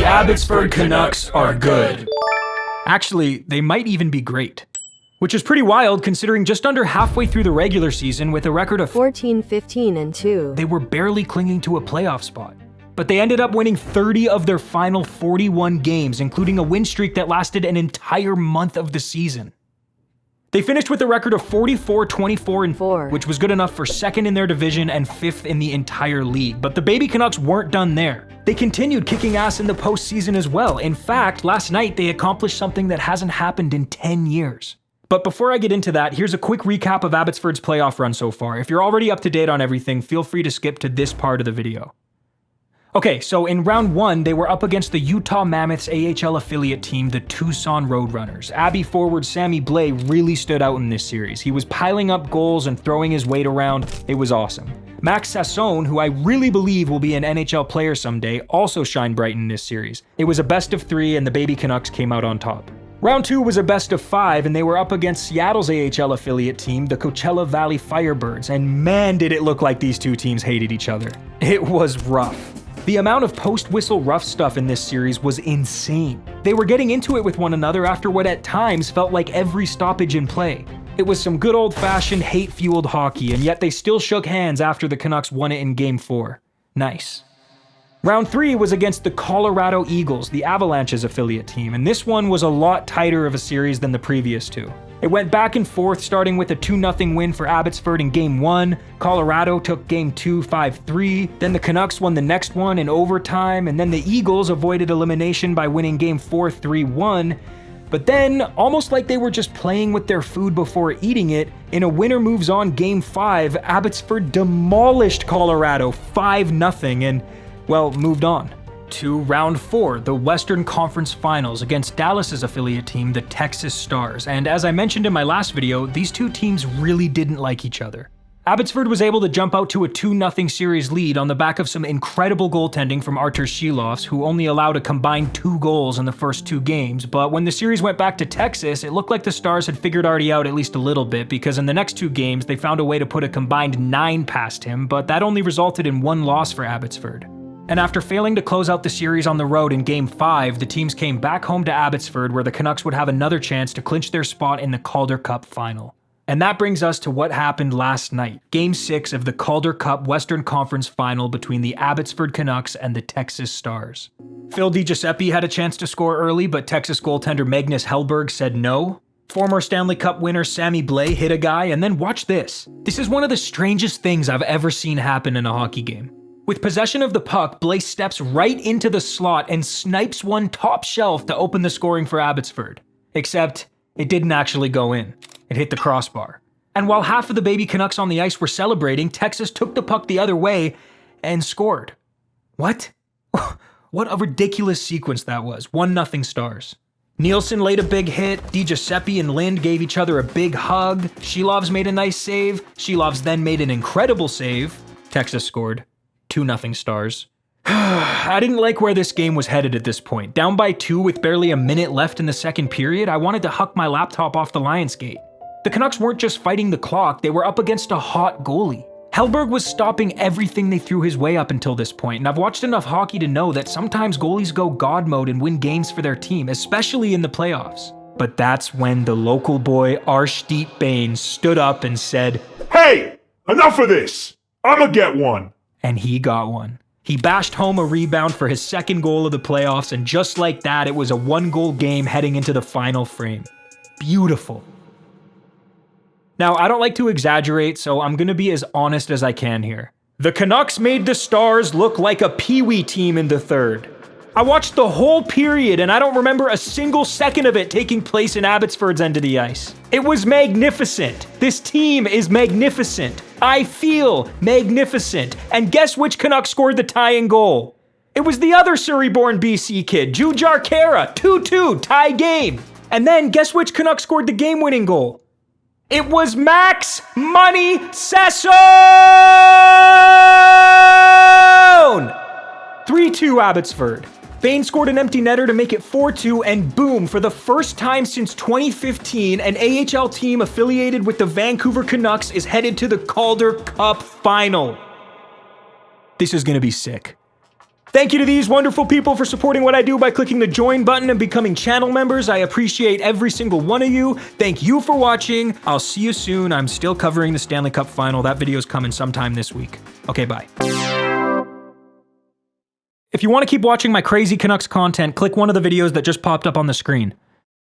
Abbotsford Canucks are good. Actually, they might even be great. Which is pretty wild considering just under halfway through the regular season with a record of 14-15-2. They were barely clinging to a playoff spot. But they ended up winning 30 of their final 41 games, including a win streak that lasted an entire month of the season. They finished with a record of 44-24-4, which was good enough for second in their division and fifth in the entire league. But the Baby Canucks weren't done there. They continued kicking ass in the postseason as well. In fact, last night they accomplished something that hasn't happened in 10 years. But before I get into that, here's a quick recap of Abbotsford's playoff run so far. If you're already up to date on everything, feel free to skip to this part of the video. Okay, so in round 1, they were up against the Utah Mammoths AHL affiliate team, the Tucson Roadrunners. Abbey forward Sammy Blais really stood out in this series. He was piling up goals and throwing his weight around. It was awesome. Max Sasson, who I really believe will be an NHL player someday, also shined bright in this series. It was a best of 3 and the Baby Canucks came out on top. Round 2 was a best of 5 and they were up against Seattle's AHL affiliate team, the Coachella Valley Firebirds, and man did it look like these two teams hated each other. It was rough. The amount of post-whistle rough stuff in this series was insane. They were getting into it with one another after what at times felt like every stoppage in play. It was some good old-fashioned hate-fueled hockey, and yet they still shook hands after the Canucks won it in Game 4. Nice. Round 3 was against the Colorado Eagles, the Avalanche's affiliate team, and this one was a lot tighter of a series than the previous two. It went back and forth, starting with a 2-0 win for Abbotsford in Game 1, Colorado took Game 2 5-3, then the Canucks won the next one in overtime, and then the Eagles avoided elimination by winning Game 4 3-1, but then, almost like they were just playing with their food before eating it, in a winner moves on Game 5, Abbotsford demolished Colorado 5-0 and, well, moved on to round 4, the Western Conference Finals against Dallas's affiliate team, the Texas Stars. And as I mentioned in my last video, these two teams really didn't like each other. Abbotsford was able to jump out to a 2-0 series lead on the back of some incredible goaltending from Šilovs, who only allowed a combined 2 goals in the first 2 games, but when the series went back to Texas, it looked like the Stars had figured Artie out at least a little bit, because in the next 2 games, they found a way to put a combined 9 past him, but that only resulted in 1 loss for Abbotsford. And after failing to close out the series on the road in Game 5, the teams came back home to Abbotsford where the Canucks would have another chance to clinch their spot in the Calder Cup final. And that brings us to what happened last night, Game 6 of the Calder Cup Western Conference final between the Abbotsford Canucks and the Texas Stars. Phil DiGiuseppe had a chance to score early, but Texas goaltender Magnus Hellberg said no. Former Stanley Cup winner Sammy Blais hit a guy, and then watch this. This is one of the strangest things I've ever seen happen in a hockey game. With possession of the puck, Blais steps right into the slot and snipes one top shelf to open the scoring for Abbotsford. Except, it didn't actually go in. It hit the crossbar. And while half of the Baby Canucks on the ice were celebrating, Texas took the puck the other way and scored. What? What a ridiculous sequence that was. 1-0 Stars. Nielsen laid a big hit, DiGiuseppe and Lind gave each other a big hug, Šilovs made a nice save, Šilovs then made an incredible save, Texas scored. 2-0 Stars. I didn't like where this game was headed at this point. Down by 2 with barely a minute left in the second period, I wanted to huck my laptop off the Lionsgate. The Canucks weren't just fighting the clock, they were up against a hot goalie. Hellberg was stopping everything they threw his way up until this point, and I've watched enough hockey to know that sometimes goalies go God mode and win games for their team, especially in the playoffs. But that's when the local boy Arshdeep Bains stood up and said, "Hey, enough of this! I'ma get one!" And he got one. He bashed home a rebound for his second goal of the playoffs, and just like that, it was a 1-goal game heading into the final frame. Beautiful. Now, I don't like to exaggerate, so I'm gonna be as honest as I can here. The Canucks made the Stars look like a peewee team in the third. I watched the whole period and I don't remember a single second of it taking place in Abbotsford's end of the ice. It was magnificent. This team is magnificent. I feel magnificent. And guess which Canuck scored the tying goal? It was the other Surrey-born BC kid, Jujhar Khaira, 2-2, tie game. And then guess which Canuck scored the game-winning goal? It was Max Money Sasson! 3-2 Abbotsford. Bains scored an empty netter to make it 4-2, and boom, for the first time since 2015, an AHL team affiliated with the Vancouver Canucks is headed to the Calder Cup final. This is gonna be sick. Thank you to these wonderful people for supporting what I do by clicking the join button and becoming channel members. I appreciate every single one of you. Thank you for watching. I'll see you soon. I'm still covering the Stanley Cup final. That video's coming sometime this week. Okay, bye. If you want to keep watching my crazy Canucks content, click one of the videos that just popped up on the screen.